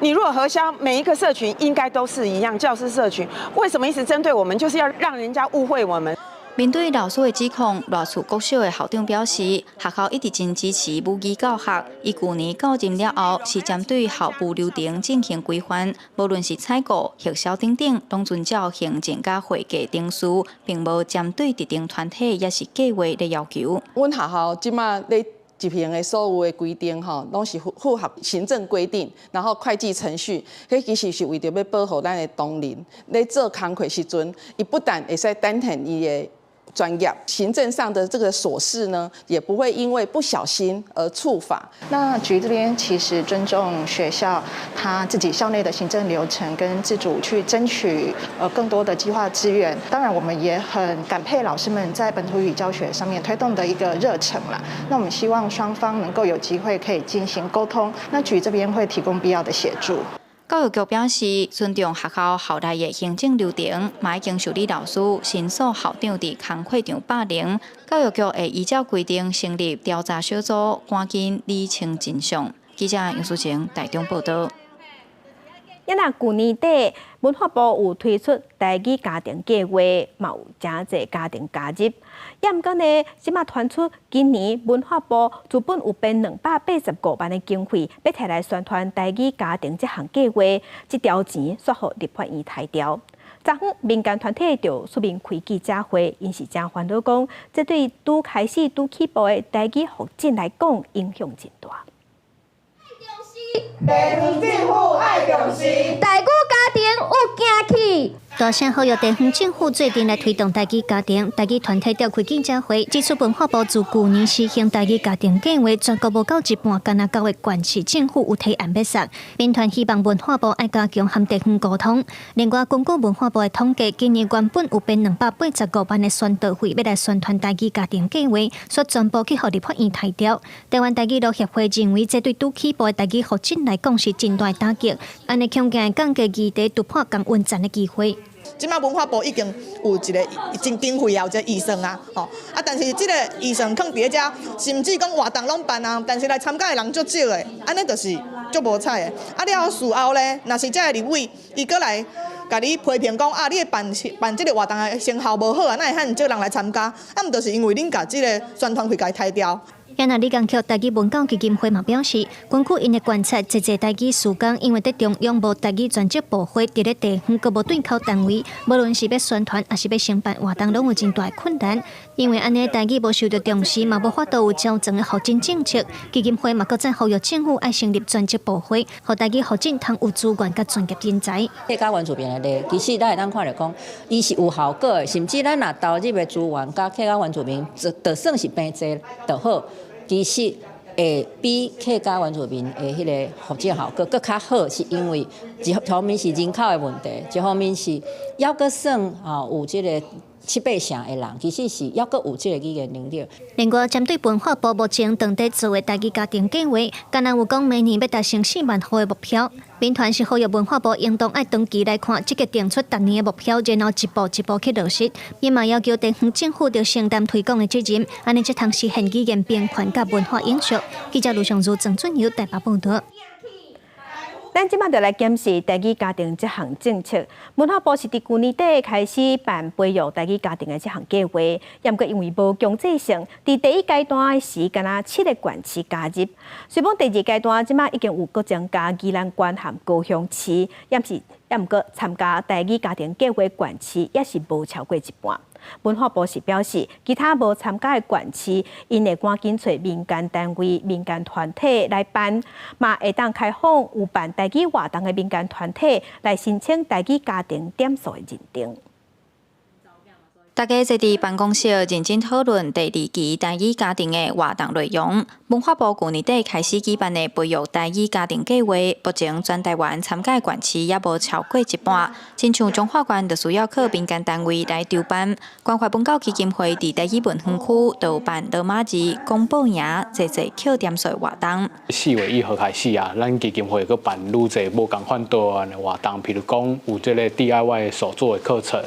你如果核销，每一个社群应该都是一样，教师社群为什么一直针对我们？就是要让人家误会我们。面对老师的指控，罗厝国小的校长表示，学校一直真支持母语教学。伊去年到任了后，是针对校务流程进行规范，无论是采购、学校等等，拢遵照行政甲会计定序，并无针对特定团体也是计划的要求。阮学校即马咧执行的所有的规定吼，拢是符合行政规定，然后会计程序。迄其实是为着要保护咱的同仁，咧做工课时阵，伊不但会使担任伊的专业，行政上的这个琐事呢，也不会因为不小心而触法。那局这边其实尊重学校他自己校内的行政流程，跟自主去争取更多的计划资源。当然，我们也很感佩老师们在本土语教学上面推动的一个热忱啦。那我们希望双方能够有机会可以进行沟通，那局这边会提供必要的协助。教育局表示，尊重学校校内的行政流程，嘛已经受理老师申诉校长伫工课场霸凌。教育局会依照规定成立调查小组，赶紧理清真相。记者杨淑晴台中报道。也若去年底，文化部有推出台语家庭计划，嘛有真侪家庭加入。也毋过呢，即马传出今年文化部资本有编285万的经费，要摕来宣传台语家庭这项计划，这条钱煞互立法院抬掉。昨昏民间团体就出面开记者会，因是真烦恼讲，这对拄开始起步的台语发展来讲，影响真大。地方政府爱重视，台语家庭有行气。大声呼吁地方政府最近来推动台语家庭，台语团体召开记者会，指出文化部自去年实行台语家庭计划，全国无够一半，敢若9月县市政府有提案要送。民团希望文化部爱加强和地方沟通。另外，根据文化部的统计，今年原本有编285万的宣导费，要来宣传台语家庭计划，却全部去互立法院抬掉。台湾台语乐协会认为，这对拄起步的台语发展来讲是真大打击，安尼恐惊降低议题突破共运战的机会。即马文化部已经有一个经费也有一个预算啊，但是即个预算放伫咧遮，甚至讲活动拢办啊，但是来参加的人足少的，安尼就是足无彩的。了事后咧，若是这个立委伊过来甲你批评讲你办即个活动的成效无好啊，哪会遐少人来参加？毋就是因为恁甲即个宣传费甲伊抬掉。也那理工局台语文教基金会嘛表示，根据因的观察，侪台语事工因为伫中央无台语专职部会，伫咧地方各无对口单位，无论是要宣传还是要承办活动，拢有真大困难。因为安尼台语无受到重视，嘛无法度有较全的发展政策。基金会嘛搁再呼吁政府爱成立专职部会，互台语发展通有资源甲专业人才。客家原住民的咧，其实咱会当看着讲，伊是有效果的，甚至咱若投入的资源，甲客家原住民就算是平济就好。其实会比客家原住民的迄个发展效果更较好，是因为一方面是人口的问题，一方面是要阁算有这个7-8成的人，其实是要阁有这个语言能力。另外，针对文化部目前当地做的台语家庭计划，敢若有讲明年要达成4万户的目标。民团是呼吁文化部应当爱长期来看，积极定出逐年的目标，然后一步一步去落实。伊嘛要求地方政府要承担推广的责任，安尼才通实现语言平权甲文化永续。记者卢尚如、郑俊友台北报道。咱即马就来检视台语家庭这项政策。文化部是伫去年底开始办培育台语家庭的这项计划，也毋过因为无强制性，伫第一阶段时，敢若7个县市加入。虽讲第2阶段即马已经有搁增加宜兰县和高雄市，也毋过参加台语家庭计划县市也是无超过一半。文化部是表示，其他无参加的县市，因会赶紧找民间单位、民间团体来办，嘛会当开放有办台语活动的民间团体来申请台语家庭点数的认定。大家坐伫办公室认真讨论第2期台语家庭的活动内容。文化部去年底开始举办的培育台语家庭计划，目前全台湾参加的县市也无超过一半。亲像彰化县就需要靠民间单位来筹办。关怀文教基金会伫台语文园区就有办罗马字、公布营，侪扣点数的活动。4月1号开始啊，咱基金会去办愈侪无共款多案的活动，譬如讲有这个 DIY 手作的课程，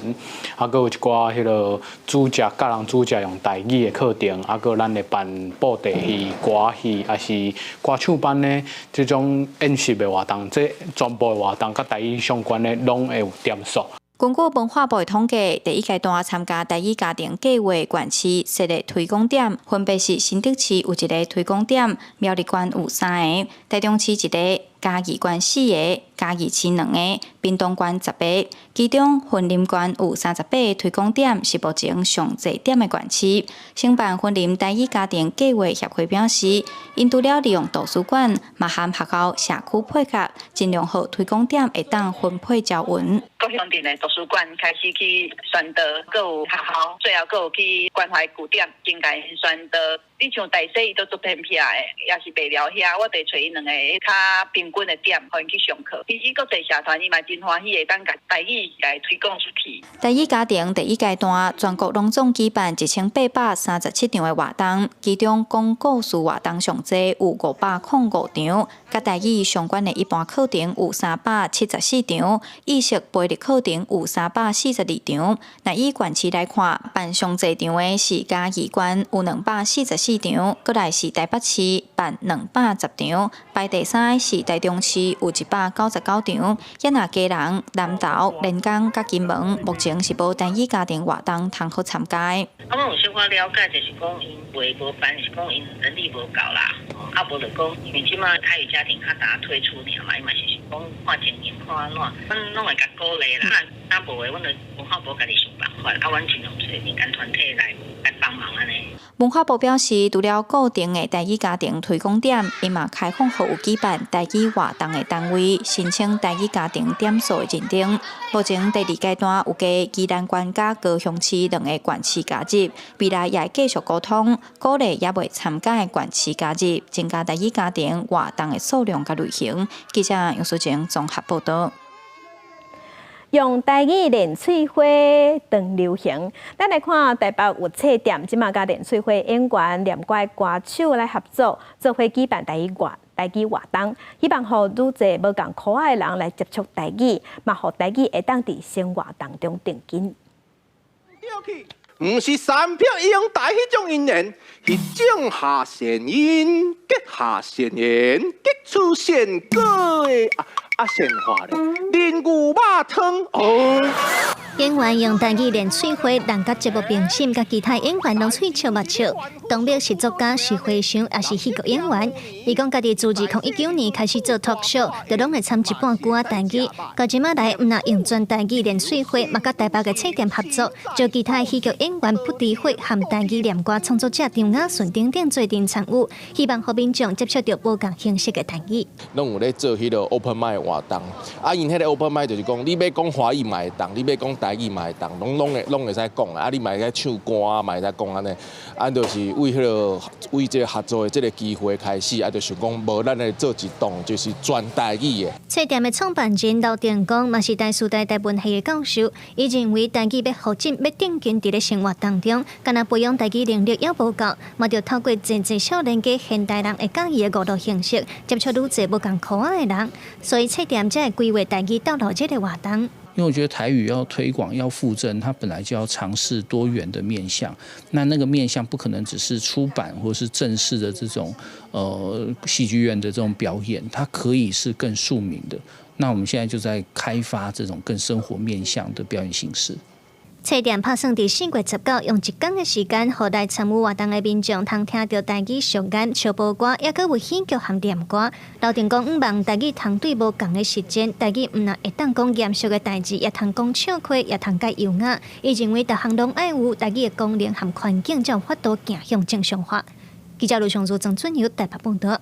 还佫有一寡迄个煮食、教人煮食用台语的课程，还佫咱会办布袋戏、歌戏，还是歌唱班呢？这种演习的活动，这全部的活动甲台语相关的，拢会有点数。根据文化部的统计，第一阶段参加台语家庭计划县市设立推广点，分别是新竹市有一个推广点，苗栗县有3个，台中市一个，嘉义县4个，嘉义市2个，屏东县10个，其中云林县有38个推广点，是目前上侪点的县市。承办云林台语家庭计划协会表示，因除了利用图书馆，嘛和学校、社区配合，尽量好推广点会当分配交运。各乡镇的图书馆开始去宣导，各有学校，最后各有去关怀据点，真甲因宣导。你像大西伊都做偏僻的，也是袂了遐，我得找伊两个较平均的点，互因去上课。其实国际社团伊嘛真欢喜，会当甲台语来推广出去。台语家庭第一阶段，全国拢总举办1837场的活动，其中讲故事活动上侪有505场，甲台语相关的一般课程有374场，意识培育课程有342场。那以县市来看，办上侪场的是嘉义县有244场，搁来是台北市办210场，排第3是台中市有199场。也那家人、南投、连江、甲金门，目前是无台语家庭活动通好参加。我有小可了解，就是讲因话无办，是讲因人力无够啦。啊，无就讲，因为即马台语家庭较大推出尔嘛，伊嘛是讲看情形看安怎，阮拢会甲鼓励啦。那无话，阮就文化部家己想办法，啊，阮尽量找民间团体来帮忙安尼。文化部表示，除了固定的台语家庭推广点，因嘛开放予有举办台语活动的单位申请台语家庭点数的认定。目前第2阶段有加宜兰县甲高雄市2个县市加入，未来也会继续沟通，鼓励也未参加的县市加入，增加台语家庭活动的数量甲类型。记者杨淑晴综合报道。用台语练喙花当流行，咱来看台北有册店，即马甲练喙花演员连怪歌手来合作，做伙举办台语活动，希望互愈侪无共可爱的人来接触台语，嘛互台语会当伫生活当中定根。毋是三票用大迄种音言，是种下善因，结下善缘，结出善果的善化咧，连牛肉汤哦。演员用台语练喙花，人甲节目评审甲其他演员拢喙笑目笑。当兵是作家，是会想，也是戏剧演员。伊讲家己自2019年开始做 talk show， 就拢会参一半句仔台语。到即马来，毋若用全台语练喙花，嘛甲台北嘅册店合作，招其他戏剧演员不诋毁含台语念歌创作者张雅顺等等做阵参与，希望互民众接触到无共形式嘅台语。拢有咧做迄个 open mic 活动，啊，因迄个 open mic 就是讲，你要讲华语嘛会当，你要讲台语嘛会当，拢会使讲啊，你嘛会使唱歌嘛会使讲安尼，啊，就是为这个合作的这个机会开始，啊，就想讲无咱来做一档就是全台语的。册店的创办人刘定光嘛是台师大台文系的教授，伊认为台语要发展要定根伫咧生活当中，敢若培养台语能力也无够，嘛着透过真少年家现代人会介意的娱乐形式，接触愈侪无共可爱的人，所以册店才会规划台语到老这个活动。因为我觉得台语要推广、要复振，它本来就要尝试多元的面向。那个面向不可能只是出版或是正式的这种戏剧院的这种表演，它可以是更庶民的。那我们现在就在开发这种更生活面向的表演形式。册店拍算伫4月19用1天的时间，互来参与活动的民众通听到台语俗言、笑播歌，也佮有戏剧和念歌。刘定光毋望台语通对无共的实践，台语毋若会当讲严肃的代志，也通讲笑话，也通介优雅。伊认为，逐项拢爱有台语的功能和环境，才有法度行向正常化。记者卢尚珠、郑春友台北报道。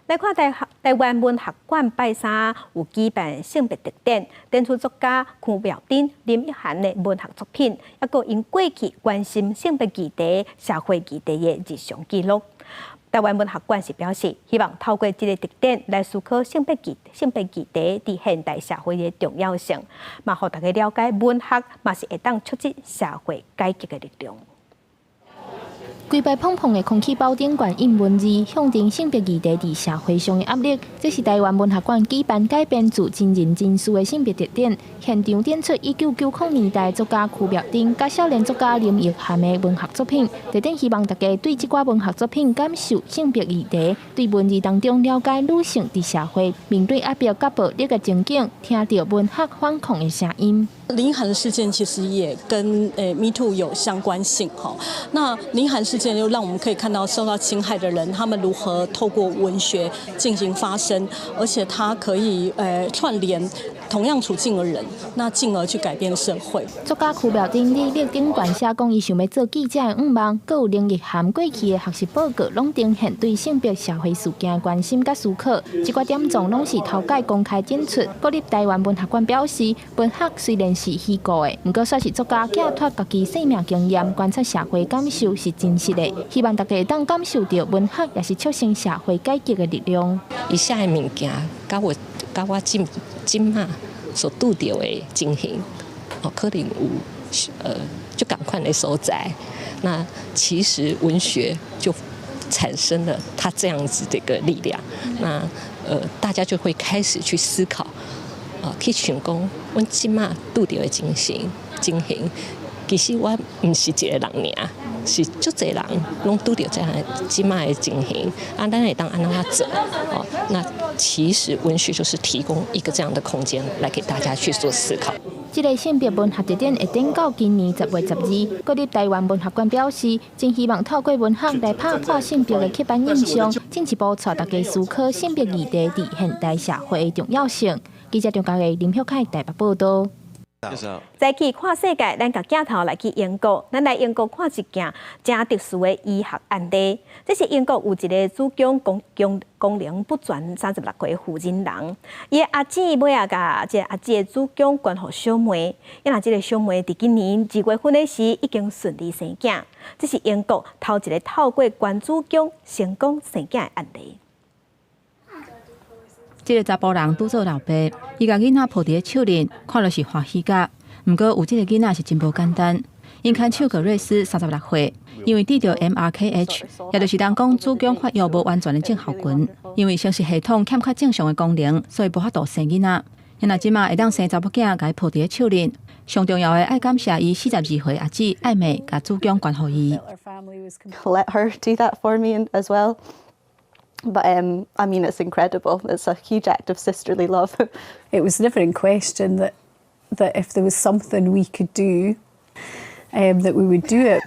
来看台湾文学馆拜三有举办性别特展，展出作家柯妙珍、林奕涵的文学作品，也佮因过去关心性别议题、社会议题的日常记录。台湾文学馆是表示，希望透过这个特展来思考性别议题伫现代社会的重要性，嘛，互大家了解文学嘛是会当促进社会改革的力量。规排碰碰的空气包顶悬印文字，象征性别议题伫社会上的压力。这是台湾文学馆举办改编自真人真事的性别特点，现场展出1990年代作家区别丁甲少年作家林奕涵的文学作品。特点希望大家对这寡文学作品感受性别议题，对文字当中了解女性伫社会面对压迫甲暴力的情景，听到文学反抗的声音。林涵事件其实也跟Me Too 有相关性哈。那林涵事件又让我们可以看到受到侵害的人，他们如何透过文学进行发声，而且他可以串联同样处境的人，那进而去改变社会。作家区别丁伫立顶悬写讲，伊想要做记者的愿望，佮有林奕涵过去的学习报告，拢呈现对性别社会事件的关心甲思考。这个点状拢是头届公开展出。国立台湾文学馆表示，文学虽然是虚构的，不过却是作家寄托家己生命经验、观察社会感受是真实的。希望大家会当感受到文学也是促成社会改革的力量。伊写的物件，甲我今仔所拄到的情形，可能有就赶快的所在。那其实文学就产生了它这样子的一个力量。那大家就会开始去思考。去想讲，阮即马拄到的情形，其实我毋是一个人尔，是足侪人拢拄到这样即马的情形，咱会当安怎做？那其实文学就是提供一个这样的空间，来给大家去做思考。这个性别文学特点会展到今年10月12。国立台湾文学馆表示，真希望透过文学来打破性别的刻板印象，进一步带大家思考性别议题伫现代社会的重要性。记者中嘉的林秀凯台北报道。早起看世界，咱甲镜头来去英国，咱来英国看一件真特殊的医学案例。这是英国有一个子宫功能不全36岁妇人人，伊的阿姊尾啊，甲这阿姊的子宫捐予小妹，因为这个小妹伫今年2月份的时已经顺利生囝。这是英国头一个透过捐子宫成功生囝的案例。这个查甫人拄做老爸，伊甲囡仔抱伫手里，看落是欢喜甲。不过有这个囡仔是真无简单，因牵手格瑞斯36岁，因为得到 MRKH， 也就是人讲子宫发育无完全的症候群，因为生殖系统欠缺正常的功能，所以无法度生囡仔。因若即马会当生查某囝，甲伊抱伫手里，上重要的爱感谢伊42岁阿姊艾美，甲子宫捐予伊。Let her do that for me as well. But I mean, it's incredible. It's a huge act of sisterly love. It was never in question that if there was something we could do, that we would do it.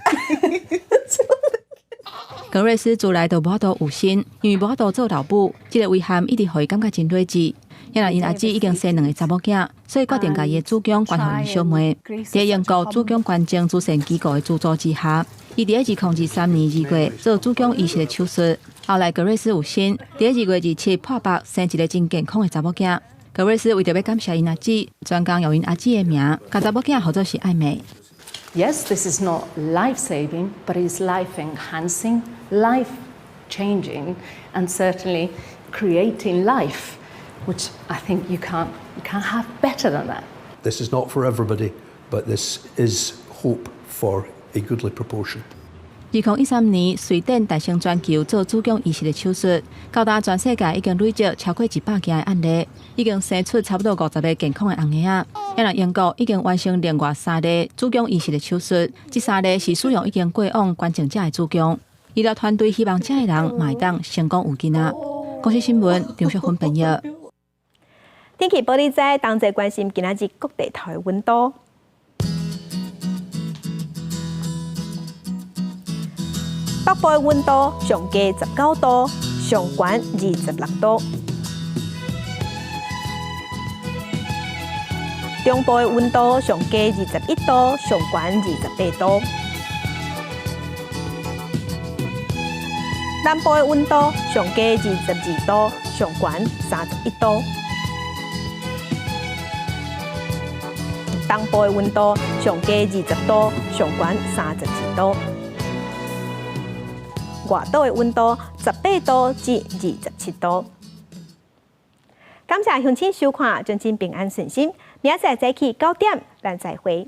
格瑞斯自来就无法度有心，因为无法度做老母，这个遗憾一直互伊感觉真累积。因为因阿姊已经生2个查某囝，所以决定家己的子宫捐予伊小妹。在英国子宫捐赠慈善机构的资助之下，伊伫2023年2月做子宫移植的手术。后来格瑞斯有心，伫2月27破腹生一个真健康的查某囝。格瑞斯为着要感谢因阿姊，专工用因阿姊的名，甲查某囝号做是艾美。Yes, this is not life-saving, but it's life-enhancing, life-changing, and certainly creating life, which I think you can't have better than that. This is not for everybody, but this is hope for a goodly proportion. 2013年，瑞典大型全球做子宫移植的手术，到达全世界已经累积超过100件的案例，已经生出差不多50个健康的红婴仔。因为英国已经完成另外3例子宫移植的手术，这3例是使用已经过往捐赠者的子宫。医疗团队希望这个人嘛会当成功有囡仔。公司新闻张淑芬编译。天气报你知，同齐关心今仔日各地头的温度。北部的温度上低19度，上悬26度；中部的温度上低21度，上悬28度；南部的温度上低22度，上悬31度；东部的温度上低20度，上悬32度。外岛的温度18度至27度。感谢乡亲收看，祝您平安顺心。明仔载早起9点，咱再会。